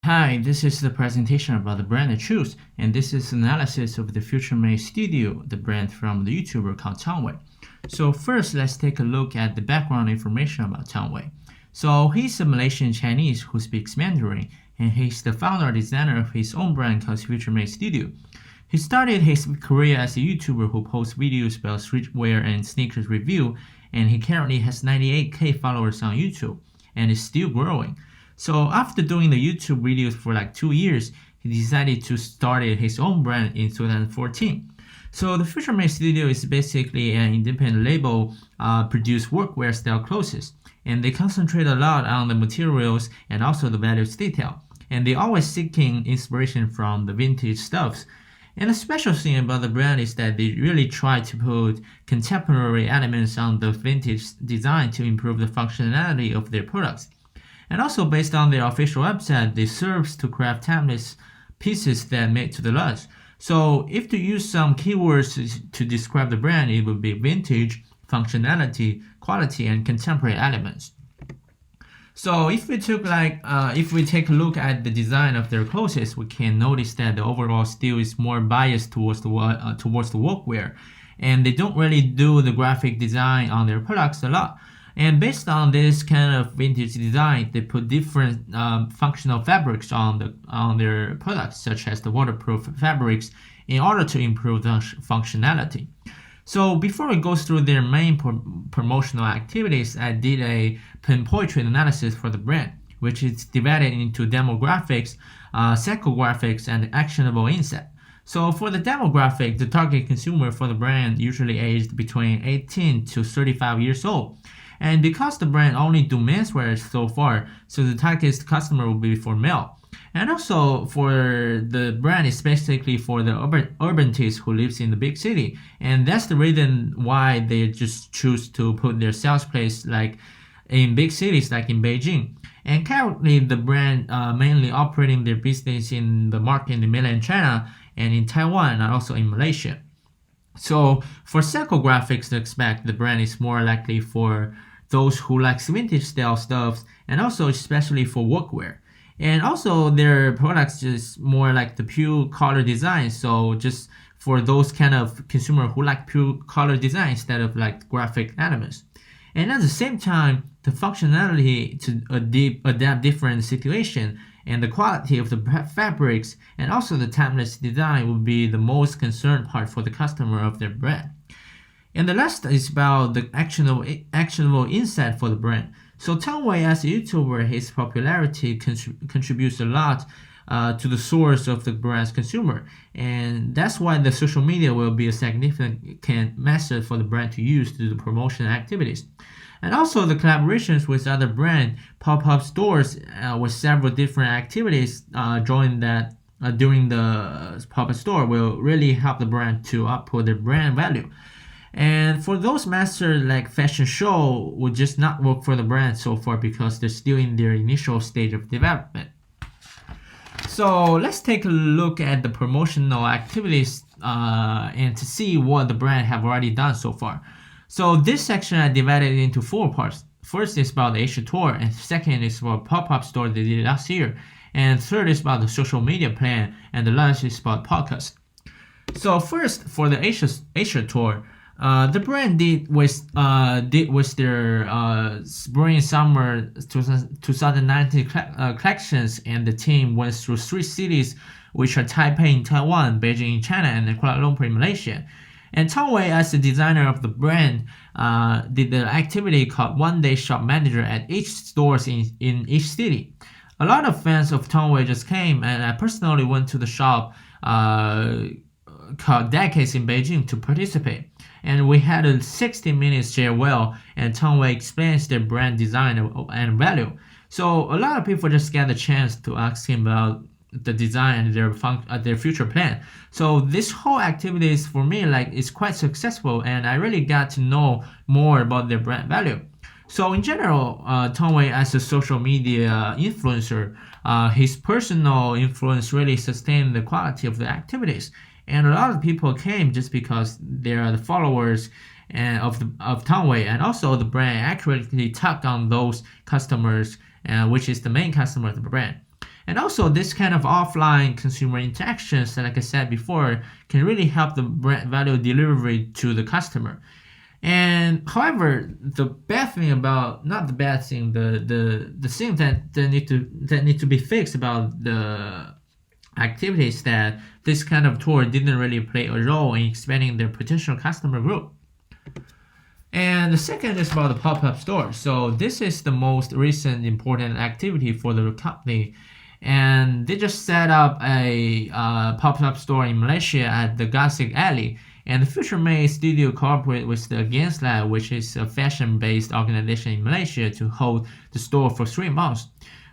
Hi, this is the presentation about the brand I choose, and this is analysis of the Futuremade Studio, the brand from the YouTuber called Tongwei. So first, let's take a look at the background information about Tongwei. So he's a Malaysian Chinese who speaks Mandarin, and he's the founder and designer of his own brand called Futuremade Studio. He started his career as a YouTuber who posts videos about streetwear and sneakers review, and he currently has 98K followers on YouTube, and is still growing. So after doing the YouTube videos for like 2 years, he decided to start his own brand in 2014. So the Futuremade Studio is basically an independent label produce workwear style clothes, and they concentrate a lot on the materials and also the values detail. And they always seeking inspiration from the vintage stuffs. And the special thing about the brand is that they really try to put contemporary elements on the vintage design to improve the functionality of their products. And also based on their official website, they serve to craft timeless pieces that made to the last. So if to use some keywords to describe the brand, it would be vintage, functionality, quality, and contemporary elements. So if we take a look at the design of their clothes, we can notice that the overall style is more biased towards the workwear, and they don't really do the graphic design on their products a lot. And based on this kind of vintage design, they put different functional fabrics on their products, such as the waterproof fabrics, in order to improve the functionality. So before we go through their main promotional activities, I did a pinpoint analysis for the brand, which is divided into demographics, psychographics, and actionable insight. So for the demographic, the target consumer for the brand usually aged between 18 to 35 years old. And because the brand only do menswear so far, so the target customer will be for male. And also for the brand is basically for the urban taste who lives in the big city. And that's the reason why they just choose to put their sales place like in big cities like in Beijing. And currently the brand mainly operating their business in the market in mainland China and in Taiwan and also in Malaysia. So for psychographics to expect, the brand is more likely for those who like vintage style stuff and also especially for workwear. And also their products is more like the pure color design. So just for those kind of consumer who like pure color design instead of like graphic elements. And at the same time, the functionality to adapt different situation and the quality of the fabrics and also the timeless design will be the most concerned part for the customer of their brand. And the last is about the actionable insight for the brand. So Tongwei as a YouTuber, his popularity contributes a lot to the source of the brand's consumer. And that's why the social media will be a significant method for the brand to use to do the promotion activities. And also the collaborations with other brand pop-up stores with several different activities during the pop-up store will really help the brand to output their brand value. And for those masters like fashion show would just not work for the brand so far because they're still in their initial stage of development. So let's take a look at the promotional activities and to see what the brand have already done so far. So this section I divided into 4 parts. First is about the Asia tour, and second is about pop-up store they did last year, and third is about the social media plan, and the last is about podcast. So first for the Asia tour, the brand did with their spring summer 2019 collections, and the team went through 3 cities, which are Taipei in Taiwan, Beijing in China, and Kuala Lumpur in Malaysia. And Tongwei, as the designer of the brand, did the activity called One Day Shop Manager at each stores in each city. A lot of fans of Tongwei just came, and I personally went to the shop called Decades in Beijing to participate. And we had a 60 minutes share well, and Tongwei explains their brand design and value. So a lot of people just get the chance to ask him about the design and their future plan. So this whole activity is for me is quite successful, and I really got to know more about their brand value. So in general, Tongwei as a social media influencer, his personal influence really sustained the quality of the activities. And a lot of people came just because they are the followers of Tongwei, and also the brand accurately tugged on those customers, which is the main customer of the brand. And also, this kind of offline consumer interactions, like I said before, can really help the brand value delivery to the customer. And however, the bad thing about not the bad thing, the thing that need to be fixed about the activities that this kind of tour didn't really play a role in expanding their potential customer group. And the second is about the pop-up store. So this is the most recent important activity for the company. And they just set up a pop-up store in Malaysia at the Gasik Alley. And the Futuremade studio cooperated with the Games Lab, which is a fashion-based organization in Malaysia, to hold the store for 3 months,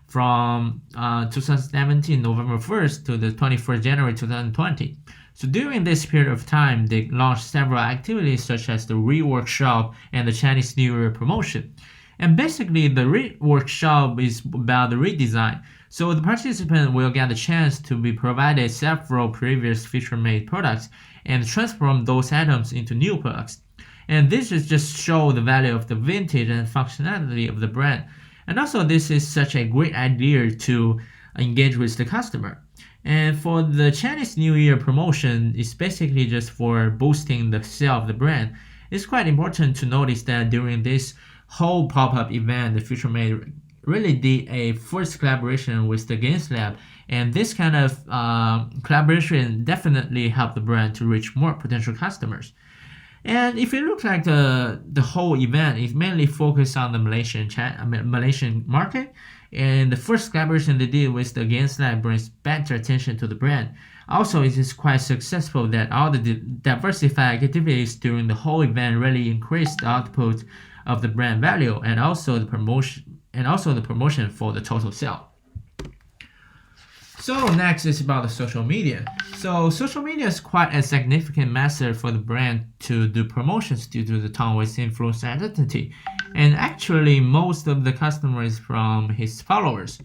from 2017 November 1st to the 21st January 2020. So during this period of time, they launched several activities such as the Re-Workshop and the Chinese New Year promotion. And basically, the Re-Workshop is about the redesign. So the participant will get a chance to be provided several previous Futuremade products and transform those items into new products. And this is just show the value of the vintage and functionality of the brand. And also, this is such a great idea to engage with the customer. And for the Chinese New Year promotion, it's basically just for boosting the sale of the brand. It's quite important to notice that during this whole pop-up event, the Futuremade really did a first collaboration with the Games Lab, and this kind of collaboration definitely helped the brand to reach more potential customers. And if you look like the whole event, it mainly focused on the Malaysian market. And the first collaboration they did with the Games Lab brings better attention to the brand. Also, it is quite successful that all the diversified activities during the whole event really increased the output of the brand value and also the promotion for the total sale. So next is about the social media. So social media is quite a significant method for the brand to do promotions due to the Tongwei's influence identity. And actually, most of the customers from his followers.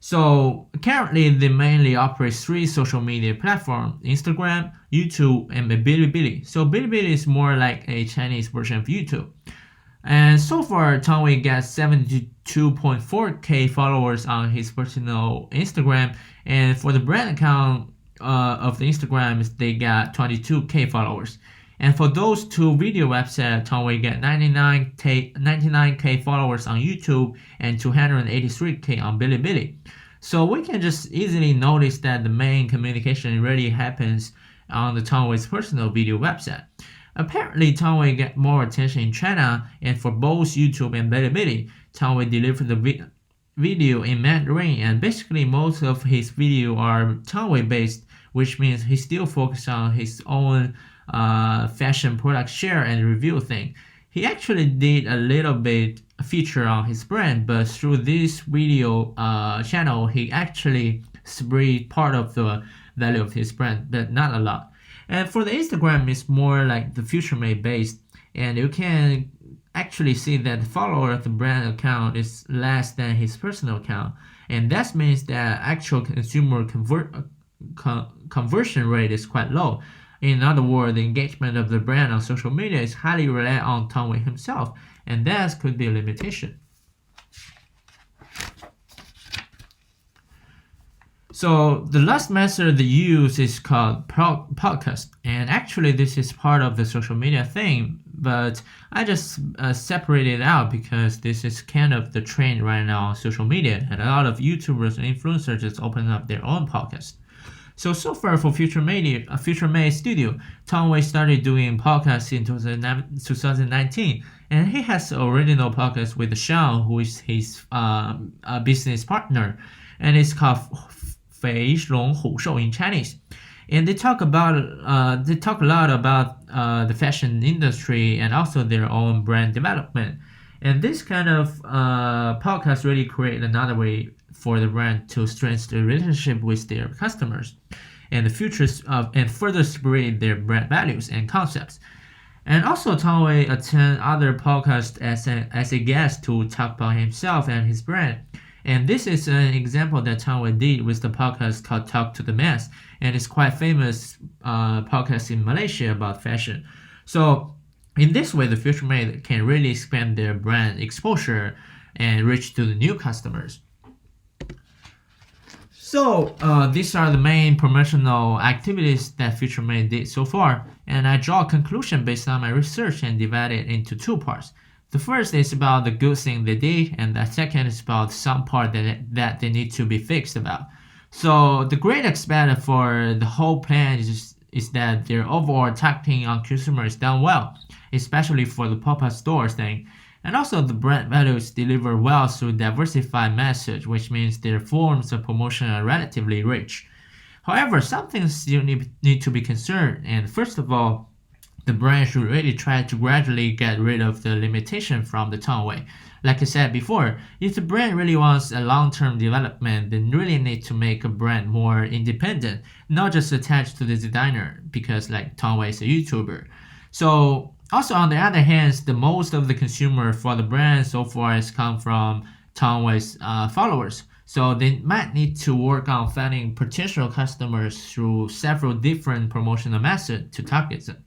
So currently, they mainly operate 3 social media platforms: Instagram, YouTube, and Bilibili. So Bilibili is more like a Chinese version of YouTube. And so far, Tongwei gets 72.4k followers on his personal Instagram, and for the brand account of the Instagram, they got 22k followers. And for those 2 video websites, Tongwei get 99k followers on YouTube and 283k on Bilibili. So we can just easily notice that the main communication really happens on the Tongwei's personal video website. Apparently, Tongwei get more attention in China, and for both YouTube and Bilibili, Tongwei delivered the video in Mandarin, and basically most of his videos are Tongwei based, which means he still focuses on his own fashion product share and review thing. He actually did a little bit feature on his brand, but through this video channel, he actually spread part of the value of his brand, but not a lot. And for the Instagram, it's more like the Futuremade based, and you can actually see that the follower of the brand account is less than his personal account, and that means that actual consumer conversion rate is quite low. In other words, the engagement of the brand on social media is highly reliant on Tongwei himself, and that could be a limitation. So the last method they use is called podcast, and actually this is part of the social media thing, but I just separated it out because this is kind of the trend right now on social media, and a lot of YouTubers and influencers just open up their own podcast. So far for Futuremade Studio, Tongwei started doing podcasts in 2019, and he has an original podcast with Sean, who is his business partner, and it's called 肥龙虎兽 in Chinese. And they talk a lot about the fashion industry and also their own brand development. And this kind of podcast really create another way for the brand to strengthen the relationship with their customers and the futures of and further spread their brand values and concepts. And also, Tongwei attend other podcasts as a guest to talk about himself and his brand. And this is an example that Tongwei did with the podcast called Talk to the Mass, and it's quite famous podcast in Malaysia about fashion. So in this way, the Futuremade can really expand their brand exposure and reach to the new customers. These are the main promotional activities that Futuremade did so far, and I draw a conclusion based on my research and divide it into two parts. The first is about the good thing they did, and the second is about some part that they need to be fixed about. So the great aspect for the whole plan is that their overall targeting on consumers done well, especially for the pop-up stores thing. And also the brand values deliver well through diversified message, which means their forms of promotion are relatively rich. However, some things still need to be concerned, and first of all, the brand should really try to gradually get rid of the limitation from the Tongwei. Like I said before, if the brand really wants a long-term development, then really need to make a brand more independent, not just attached to the designer, because like Tongwei is a YouTuber. So also on the other hand, the most of the consumer for the brand so far has come from Tongwei's followers. So they might need to work on finding potential customers through several different promotional methods to target them.